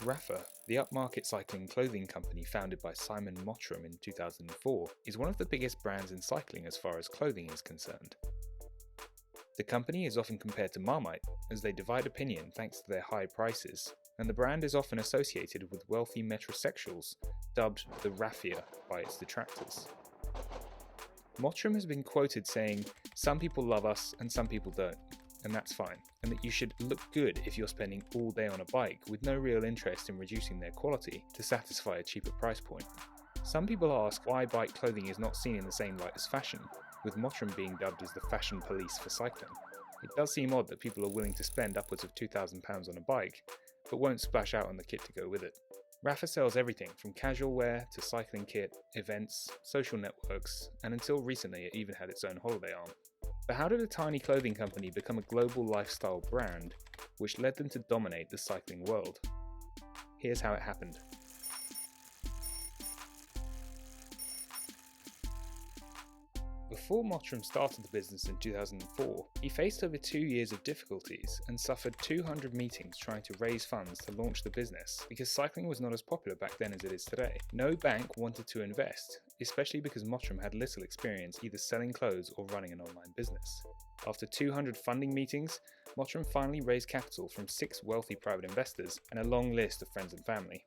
Rapha, the upmarket cycling clothing company founded by Simon Mottram in 2004, is one of the biggest brands in cycling as far as clothing is concerned. The company is often compared to Marmite, as they divide opinion thanks to their high prices, and the brand is often associated with wealthy metrosexuals, dubbed the Raphia by its detractors. Mottram has been quoted saying, "Some people love us and some people don't, and that's fine, and that you should look good if you're spending all day on a bike with no real interest in reducing their quality to satisfy a cheaper price point." Some people ask why bike clothing is not seen in the same light as fashion, with Mottram being dubbed as the fashion police for cycling. It does seem odd that people are willing to spend upwards of £2,000 on a bike, but won't splash out on the kit to go with it. Rapha sells everything from casual wear to cycling kit, events, social networks, and until recently it even had its own holiday arm. But how did a tiny clothing company become a global lifestyle brand, which led them to dominate the cycling world? Here's how it happened. Before Mottram started the business in 2004, he faced over 2 years of difficulties and suffered 200 meetings trying to raise funds to launch the business because cycling was not as popular back then as it is today. No bank wanted to invest, especially because Mottram had little experience either selling clothes or running an online business. After 200 funding meetings, Mottram finally raised capital from 6 wealthy private investors and a long list of friends and family.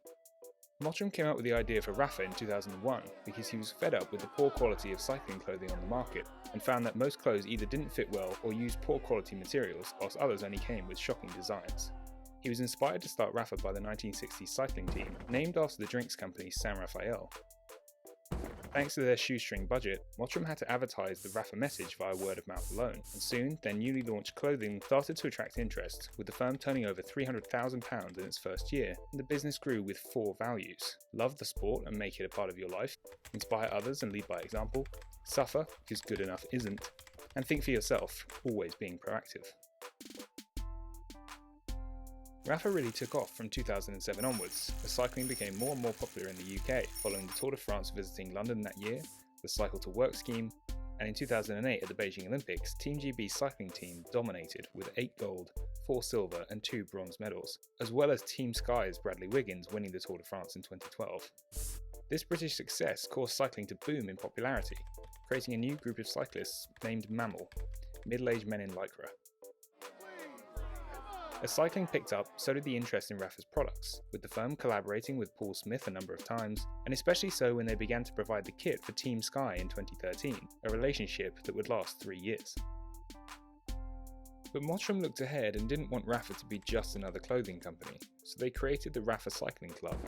Mottram came up with the idea for Rapha in 2001 because he was fed up with the poor quality of cycling clothing on the market and found that most clothes either didn't fit well or used poor quality materials, whilst others only came with shocking designs. He was inspired to start Rapha by the 1960s cycling team, named after the drinks company San Rafael. Thanks to their shoestring budget, Mottram had to advertise the Rapha message via word of mouth alone, and soon their newly launched clothing started to attract interest, with the firm turning over £300,000 in its first year, and the business grew with 4 values: love the sport and make it a part of your life, inspire others and lead by example, suffer because good enough isn't, and think for yourself, always being proactive. Rapha really took off from 2007 onwards, as cycling became more and more popular in the UK, following the Tour de France visiting London that year, the Cycle to Work scheme, and in 2008 at the Beijing Olympics, Team GB's cycling team dominated with 8 gold, 4 silver and 2 bronze medals, as well as Team Sky's Bradley Wiggins winning the Tour de France in 2012. This British success caused cycling to boom in popularity, creating a new group of cyclists named MAMIL, middle-aged men in lycra. As cycling picked up, so did the interest in Rapha's products, with the firm collaborating with Paul Smith a number of times, and especially so when they began to provide the kit for Team Sky in 2013, a relationship that would last 3 years. But Mottram looked ahead and didn't want Rapha to be just another clothing company, so they created the Rapha Cycling Club,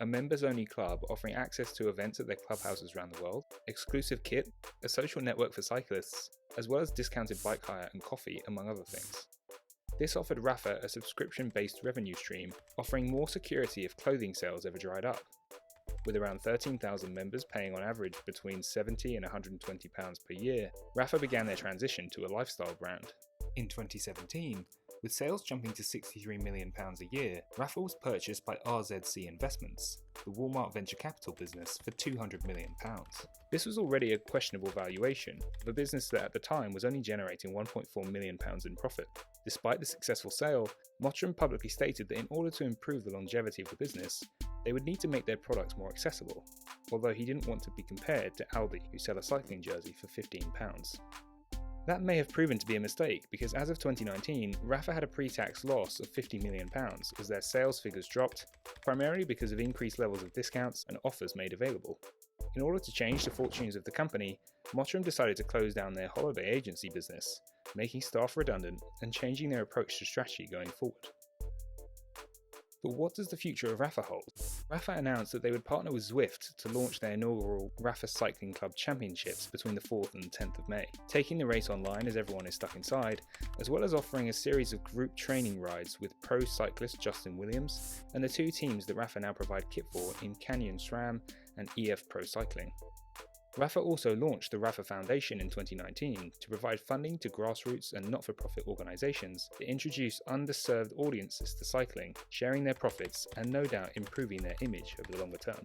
a members-only club offering access to events at their clubhouses around the world, exclusive kit, a social network for cyclists, as well as discounted bike hire and coffee, among other things. This offered Rapha a subscription-based revenue stream, offering more security if clothing sales ever dried up. With around 13,000 members paying on average between £70 and £120 per year, Rapha began their transition to a lifestyle brand. In 2017, with sales jumping to £63 million a year, Rapha was purchased by RZC Investments, the Walmart venture capital business, for £200 million. This was already a questionable valuation of a business that at the time was only generating £1.4 million in profit. Despite the successful sale, Mottram publicly stated that in order to improve the longevity of the business, they would need to make their products more accessible, although he didn't want to be compared to Aldi, who sell a cycling jersey for £15. That may have proven to be a mistake because as of 2019, Rapha had a pre-tax loss of £50 million as their sales figures dropped, primarily because of increased levels of discounts and offers made available. In order to change the fortunes of the company, Mottram decided to close down their holiday agency business, making staff redundant and changing their approach to strategy going forward. But what does the future of Rapha hold? Rapha announced that they would partner with Zwift to launch their inaugural Rapha Cycling Club Championships between the 4th and 10th of May, taking the race online as everyone is stuck inside, as well as offering a series of group training rides with pro cyclist Justin Williams and the 2 teams that Rapha now provide kit for in Canyon SRAM and EF Pro Cycling. Rapha also launched the Rapha Foundation in 2019 to provide funding to grassroots and not-for-profit organisations to introduce underserved audiences to cycling, sharing their profits and no doubt improving their image over the longer term.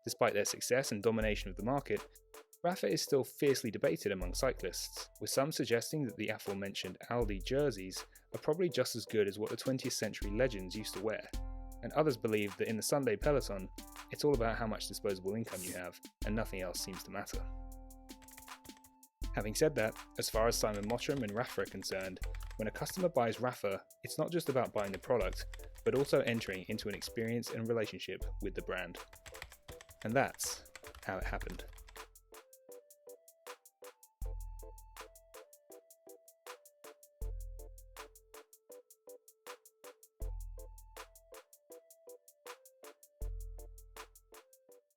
Despite their success and domination of the market, Rapha is still fiercely debated among cyclists, with some suggesting that the aforementioned Aldi jerseys are probably just as good as what the 20th century legends used to wear, and others believe that in the Sunday peloton, it's all about how much disposable income you have, and nothing else seems to matter. Having said that, as far as Simon Mottram and Rapha are concerned, when a customer buys Rapha, it's not just about buying the product, but also entering into an experience and relationship with the brand. And that's how it happened.